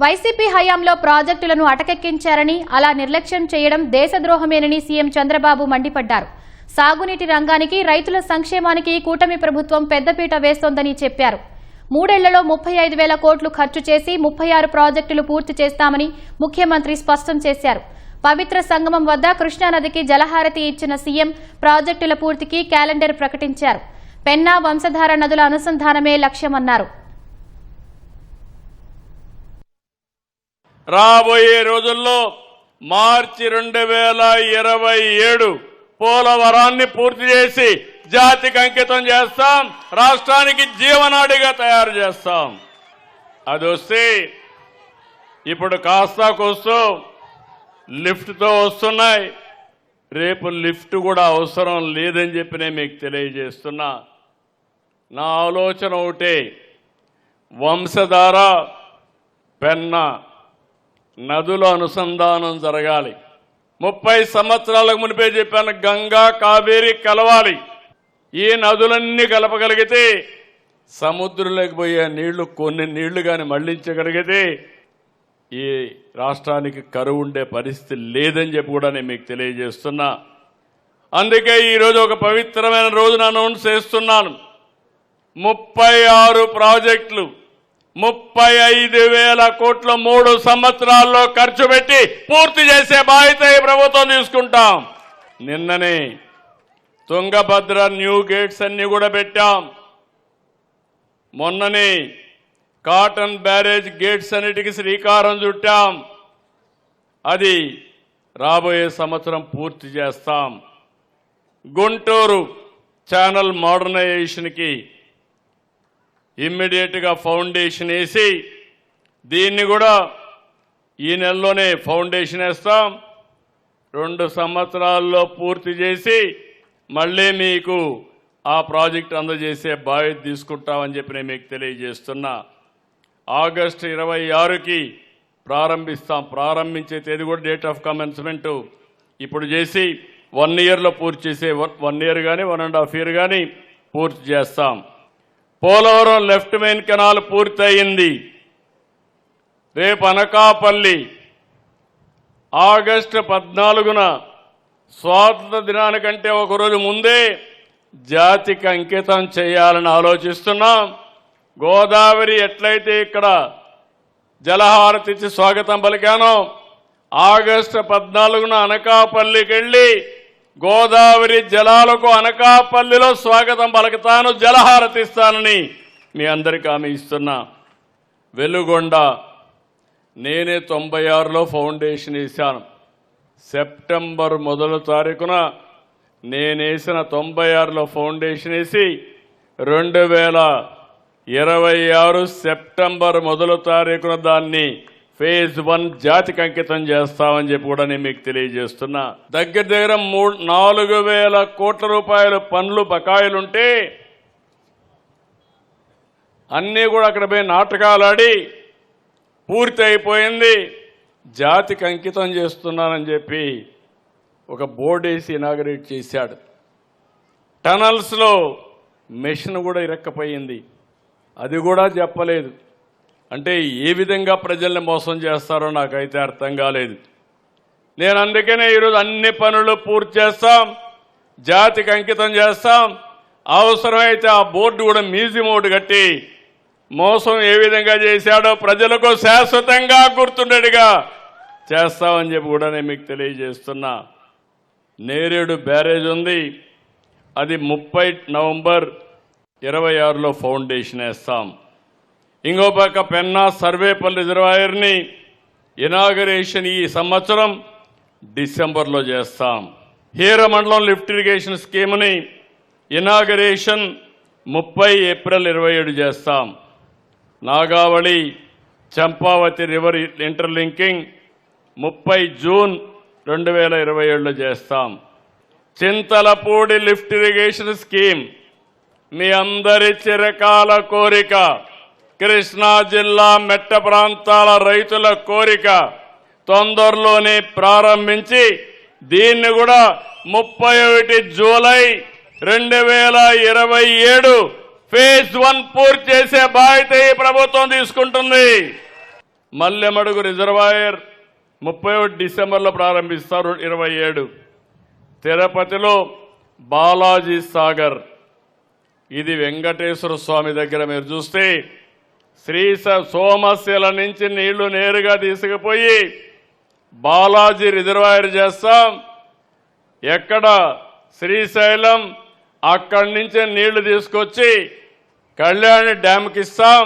YCP హయాంలో ప్రాజెక్టులను అటకెక్కించారని, అలా నిర్లక్ష్యం చేయడం దేశద్రోహమేనని సీఎం చంద్రబాబు మండిపడ్డారు. సాగునీటి రంగానికి, రైతుల సంక్షేమానికి కూటమి ప్రభుత్వం పెద్దపీట వేస్తోందని చెప్పారు. 3 ఏళ్లలో 35,000 కోట్లు ఖర్చు చేసి 36 ప్రాజెక్టులు పూర్తి చేస్తామని ముఖ్యమంత్రి స్పష్టం చేశారు. పవిత్ర సంగమం వద్ద కృష్ణానదికి జలహారతి ఇచ్చిన సీఎం ప్రాజెక్టుల పూర్తికి క్యాలెండర్ ప్రకటించారు. పెన్నా, వంశధార నదుల అనుసంధానమే లక్ష్యమన్నారు. రాబోయే రోజుల్లో మార్చి 2027 పోలవరాన్ని పూర్తి చేసి జాతికి అంకితం చేస్తాం. రాష్ట్రానికి జీవనాడిగా తయారు చేస్తాం. అది వస్తే ఇప్పుడు కాస్తా కోస్తూ లిఫ్ట్తో వస్తున్నాయి. రేపు లిఫ్ట్ కూడా అవసరం లేదని చెప్పి నేను మీకు తెలియజేస్తున్నా. నా ఆలోచన ఒకటే, వంశధార, పెన్నా నదుల అనుసంధానం జరగాలి. 30 సంవత్సరాలకు మునిపే చెప్పాను, గంగా కావేరి కలవాలి. ఈ నదులన్నీ కలపగలిగితే సముద్రంలోకి పోయే నీళ్లు, కొన్ని నీళ్లు కానీ మళ్లించగలిగితే ఈ రాష్ట్రానికి కరువు ఉండే పరిస్థితి లేదని చెప్పి కూడా నేను మీకు తెలియజేస్తున్నా. అందుకే ఈరోజు ఒక పవిత్రమైన రోజున అనౌన్స్ చేస్తున్నాను. 36 ప్రాజెక్టులు 35,000 కోట్ల 3 సంవత్సరాల్లో ఖర్చు పెట్టి పూర్తి చేసే బాధ్యత ఈ ప్రభుత్వం తీసుకుంటాం. నిన్ననే తుంగభద్ర న్యూ గేట్స్ అన్ని కూడా పెట్టాం. మొన్ననే కాటన్ బ్యారేజ్ గేట్స్ అన్నిటికీ శ్రీకారం చుట్టాం. అది రాబోయే సంవత్సరం పూర్తి చేస్తాం. గుంటూరు ఛానల్ మోడర్నైజేషన్కి ఇమ్మీడియట్గా ఫౌండేషన్ వేసి దీన్ని కూడా ఈ నెలలోనే ఫౌండేషన్ వేస్తాం. 2 సంవత్సరాల్లో పూర్తి చేసి మళ్ళీ మీకు ఆ ప్రాజెక్ట్ అందజేసే బాధ్యత తీసుకుంటామని చెప్పి నేను మీకు తెలియజేస్తున్నా. ఆగస్టు 26కి ప్రారంభిస్తాం. ప్రారంభించే తేదీ కూడా డేట్ ఆఫ్ కమెన్స్మెంట్ ఇప్పుడు చేసి 1 ఇయర్లో పూర్తి చేసే 1 ఇయర్ కానీ 1.5 ఇయర్ కానీ పూర్తి చేస్తాం. పోలవరం లెఫ్ట్ మెయిన్ కెనాల్ పూర్తయింది. రేపు అనకాపల్లి ఆగస్టు 14న స్వాతంత్ర దినానికంటే ఒకరోజు ముందే జాతికి అంకితం చేయాలని ఆలోచిస్తున్నాం. గోదావరి ఎట్లయితే ఇక్కడ జలహారతి ఇచ్చి స్వాగతం పలికానో, ఆగస్టు 14న అనకాపల్లికి వెళ్ళి గోదావరి జలాలకు అనకాపల్లిలో స్వాగతం పలుకుతాను, జలహారతిస్తానని మీ అందరికీ హామీ ఇస్తున్నా. వెలుగొండ నేనే 96లో ఫౌండేషన్ వేశాను. సెప్టెంబర్ 1వ తారీఖున నేనేసిన 96లో ఫౌండేషన్ వేసి 2026 సెప్టెంబర్ 1వ తారీఖున దాన్ని ఫేజ్ 1 జాతికి అంకితం చేస్తామని చెప్పి కూడా నేను మీకు తెలియజేస్తున్నా. దగ్గర 4,000 కోట్ల రూపాయల పనులు బకాయిలుంటే అన్నీ కూడా అక్కడ పోయి నాటకాలాడి పూర్తి అయిపోయింది. జాతికి అంకితం చేస్తున్నానని చెప్పి ఒక బోర్డు వేసి ఇనాగరేట్ చేశాడు. టనల్స్లో మెషిన్ కూడా ఇరక్కపోయింది, అది కూడా చెప్పలేదు. అంటే ఏ విధంగా ప్రజల్ని మోసం చేస్తారో నాకైతే అర్థం కాలేదు. నేను అందుకనే ఈరోజు అన్ని పనులు పూర్తి చేస్తాం, జాతికి అంకితం చేస్తాం. అవసరమైతే ఆ బోర్డు కూడా మ్యూజియం ఒకటి కట్టి మోసం ఏ విధంగా చేశాడో ప్రజలకు శాశ్వతంగా గుర్తుండేట్టుగా చేస్తామని చెప్పి కూడా నేను మీకు తెలియజేస్తున్నా. నేరేడు బ్యారేజ్ ఉంది, అది 30 నవంబర్ 26లో ఫౌండేషన్ వేస్తాం. ఇంకో పక్క పెన్నా సర్వేపల్లి రిజర్వాయర్ని ఇనాగరేషన్ ఈ సంవత్సరం డిసెంబర్లో చేస్తాం. హీరమండలం లిఫ్ట్ ఇరిగేషన్ స్కీమ్ని ఇనాగరేషన్ 30 ఏప్రిల్ 27 చేస్తాం. Nagavali Champavathi river interlinking 30 June 2027లో చేస్తాం. చింతలపూడి లిఫ్ట్ ఇరిగేషన్ స్కీమ్ మీ అందరి చిరకాల కోరిక, కృష్ణా జిల్లా మెట్ట ప్రాంతాల రైతుల కోరిక. తొందరలోనే ప్రారంభించి దీన్ని కూడా 31 జూలై 2027 ఫేజ్ 1 పూర్తి చేసే బాధ్యత ఈ ప్రభుత్వం తీసుకుంటుంది. మల్లెమడుగు రిజర్వాయర్ 31 డిసెంబర్లో ప్రారంభిస్తారు 27. తిరుపతిలో బాలాజీ సాగర్, ఇది వెంకటేశ్వర స్వామి దగ్గర మీరు చూస్తే సోమశిల నుంచి నీళ్లు నేరుగా తీసుకుపోయి బాలాజీ రిజర్వాయర్ చేస్తాం. ఎక్కడ శ్రీశైలం, అక్కడి నుంచే నీళ్లు తీసుకొచ్చి కళ్యాణి డ్యామ్కి ఇస్తాం.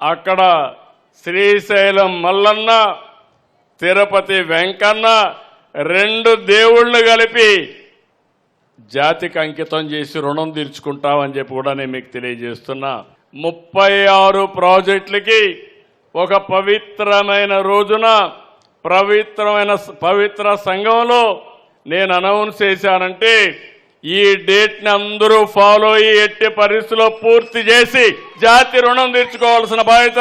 అక్కడ శ్రీశైలం మల్లన్న, తిరుపతి వెంకన్న 2 దేవుళ్ళు కలిపి జాతికి అంకితం చేసి రుణం తీర్చుకుంటామని చెప్పి కూడా నేను మీకు తెలియజేస్తున్నా. 36 ప్రాజెక్టులకి ఒక పవిత్రమైన రోజున పవిత్ర సంఘంలో నేను అనౌన్స్ చేశానంటే ఈ డేట్ని అందరూ ఫాలో అయ్యి ఎట్టి పరిస్థితుల్లో పూర్తి చేసి జాతి రుణం తీర్చుకోవాల్సిన బాధ్యత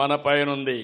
మన పైన ఉంది.